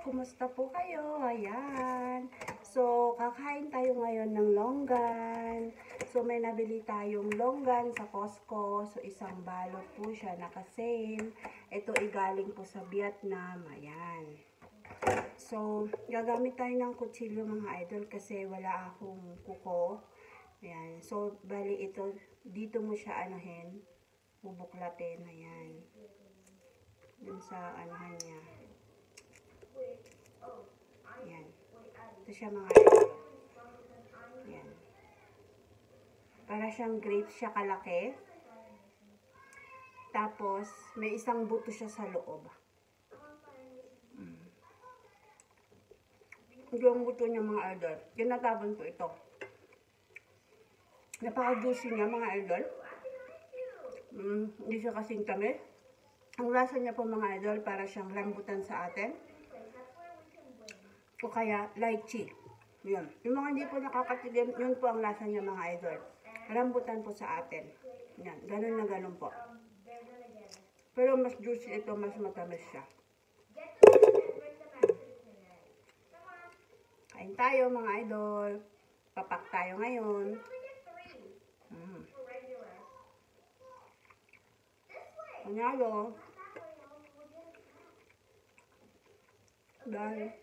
Kumusta po kayo? Ayan. So, kakain tayo ngayon ng longgan. So, may nabili tayong longgan sa Costco. So, isang balot po siya, naka-sale. Ito galing po sa Vietnam. Ayan. So, gagamit tayo ng kutsilyo mga idol kasi wala akong kuko. Ayan. So, bali ito, dito mo siya anuhin, bubuklatin. Ayan. Dun sa anuhan niya. Ayan. Ito siya mga idol. Ayan. Para siyang grapes siya kalaki. Tapos, may isang buto siya sa loob. Yung buto niya mga idol. Tinatapon ko ito. Napaka-juicy niya mga idol. Hindi siya kasing tamis. Ang lasa niya po mga idol, para siyang rambutan sa atin. O kaya lychee. Yun. Yung mga hindi po nakakatikim, yun po ang lasa niya mga idol. Rambutan po sa atin. Yan. Ganun na ganun po. Pero mas juicy ito, mas matamis siya. Kain tayo mga idol. Papak tayo ngayon. Panalo. Dahil